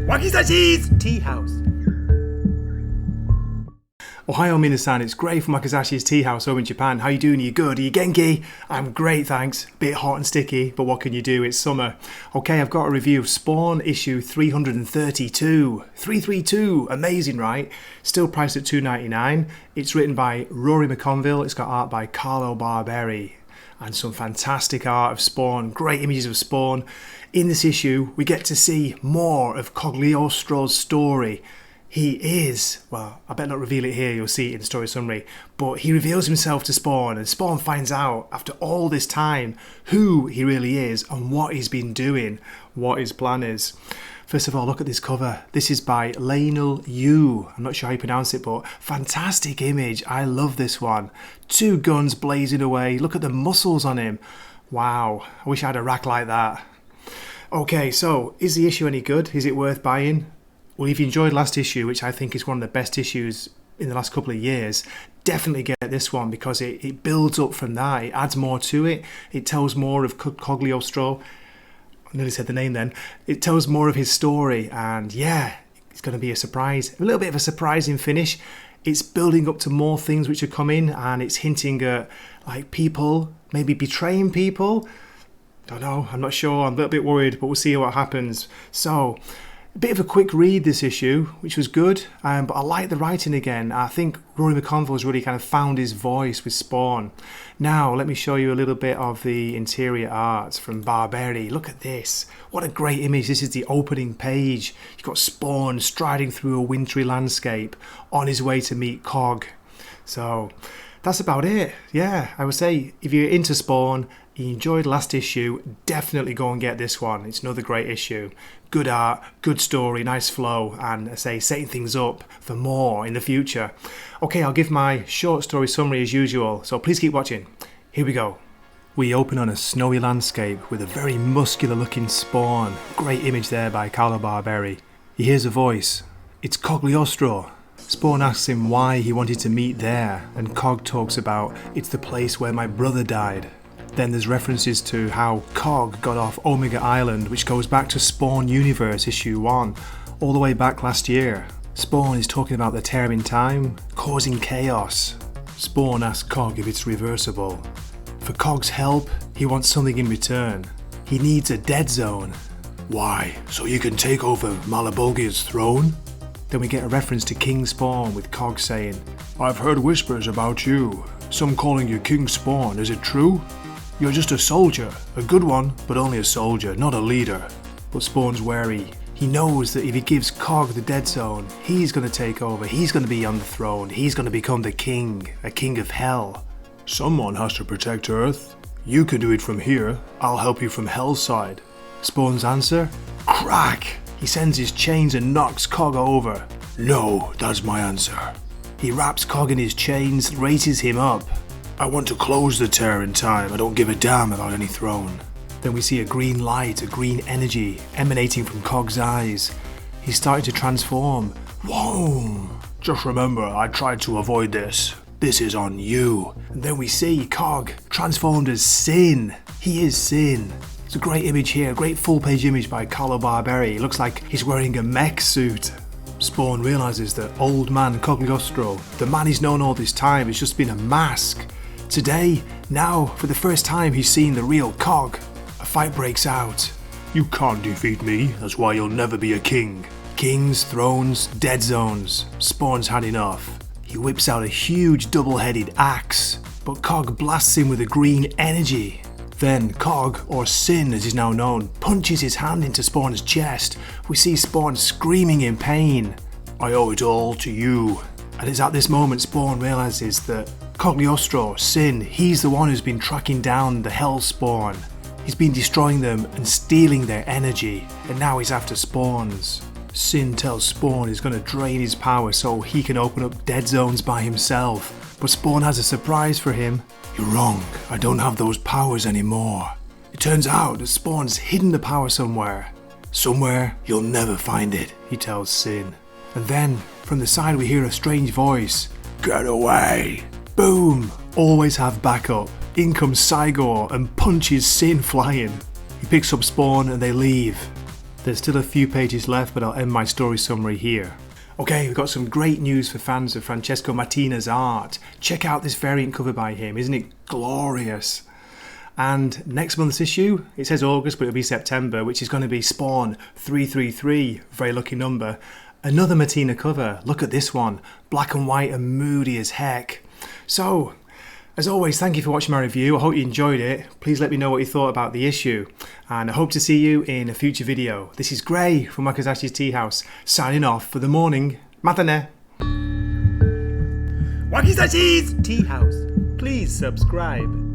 Wakizashi's Tea House. Ohio minasan, it's Gray from Wakizashi's Tea House over in Japan. How you doing? Are you good? Are you genki? I'm great, thanks. Bit hot and sticky, but what can you do? It's summer. Okay, I've got a review of Spawn issue 332. 332, amazing, right? Still priced at $2.99. It's written by Rory McConville. It's got art by Carlo Barberi. And some fantastic art of Spawn, great images of Spawn. In this issue, we get to see more of Cogliostro's story. He is, well, I better not reveal it here, you'll see it in the story summary, but he reveals himself to Spawn, and Spawn finds out, after all this time, who he really is and what he's been doing, what his plan is. First of all, look at this cover. This is by Lionel Yu. I'm not sure how you pronounce it, but fantastic image. I love this one. Two guns blazing away. Look at the muscles on him. Wow, I wish I had a rack like that. Okay, so is the issue any good? Is it worth buying? Well, if you enjoyed last issue, which I think is one of the best issues in the last couple of years, definitely get this one because it builds up from that. It adds more to it. It tells more of Cogliostro. I nearly said the name then. It tells more of his story, and yeah, it's going to be a surprise. A little bit of a surprising finish. It's building up to more things which are coming, and it's hinting at like people maybe betraying people. Don't know, I'm not sure. I'm a little bit worried, but we'll see what happens. So, a bit of a quick read this issue, which was good, but I like the writing again. I think Rory McConville has really kind of found his voice with Spawn. Now, let me show you a little bit of the interior art from Barberi. Look at this. What a great image. This is the opening page. You've got Spawn striding through a wintry landscape on his way to meet Cog. So, that's about it. Yeah, I would say if you're into Spawn, you enjoyed last issue, definitely go and get this one. It's another great issue. Good art, good story, nice flow, and I say setting things up for more in the future. Okay, I'll give my short story summary as usual, so please keep watching. Here we go. We open on a snowy landscape with a very muscular looking Spawn. Great image there by Carlo Barberi. He hears a voice. It's Cogliostro. Spawn asks him why he wanted to meet there, and Cog talks about it's the place where my brother died. Then there's references to how Cog got off Omega Island, which goes back to Spawn Universe issue 1, all the way back last year. Spawn is talking about the tear in time, causing chaos. Spawn asks Cog if it's reversible. For Cog's help, he wants something in return. He needs a dead zone. Why? So you can take over Malabulgia's throne? Then we get a reference to King Spawn with Cog saying, I've heard whispers about you. Some calling you King Spawn, is it true? You're just a soldier, a good one, but only a soldier, not a leader. But Spawn's wary. He knows that if he gives Cog the dead zone, he's going to take over, he's going to be on the throne, he's going to become the king, a king of hell. Someone has to protect Earth. You can do it from here, I'll help you from Hell's side. Spawn's answer? Crack! He sends his chains and knocks Cog over. No, that's my answer. He wraps Cog in his chains, raises him up. I want to close the tear in time. I don't give a damn about any throne. Then we see a green light, a green energy emanating from Cog's eyes. He's starting to transform. Whoa! Just remember, I tried to avoid this. This is on you. And then we see Cog transformed as Sin. He is Sin. It's a great image here, a great full page image by Carlo Barberi. It looks like he's wearing a mech suit. Spawn realizes that old man Cogliostro, the man he's known all this time, has just been a mask. Today, now, for the first time he's seen the real Cog. A fight breaks out. You can't defeat me, that's why you'll never be a king. Kings, thrones, dead zones. Spawn's had enough. He whips out a huge double-headed axe, but Cog blasts him with a green energy. Then Cog, or Sin as he's now known, punches his hand into Spawn's chest. We see Spawn screaming in pain. I owe it all to you. And it's at this moment Spawn realizes that Cogliostro, Sin, he's the one who's been tracking down the Hell Spawn. He's been destroying them and stealing their energy, and now he's after Spawn's. Sin tells Spawn he's going to drain his power so he can open up dead zones by himself, but Spawn has a surprise for him. You're wrong, I don't have those powers anymore. It turns out that Spawn's hidden the power somewhere. Somewhere you'll never find it, he tells Sin. And then, from the side we hear a strange voice. Get away! Boom! Always have backup. In comes Cygor and punches Sin flying. He picks up Spawn and they leave. There's still a few pages left, but I'll end my story summary here. Okay, we've got some great news for fans of Francesco Martina's art. Check out this variant cover by him, isn't it glorious? And next month's issue, it says August, but it'll be September, which is going to be Spawn 333, very lucky number. Another Martina cover, look at this one, black and white and moody as heck. So, as always, thank you for watching my review. I hope you enjoyed it. Please let me know what you thought about the issue. And I hope to see you in a future video. This is Gray from Wakazashi's Tea House, signing off for the morning. Matane! Wakazashi's Tea House. Please subscribe.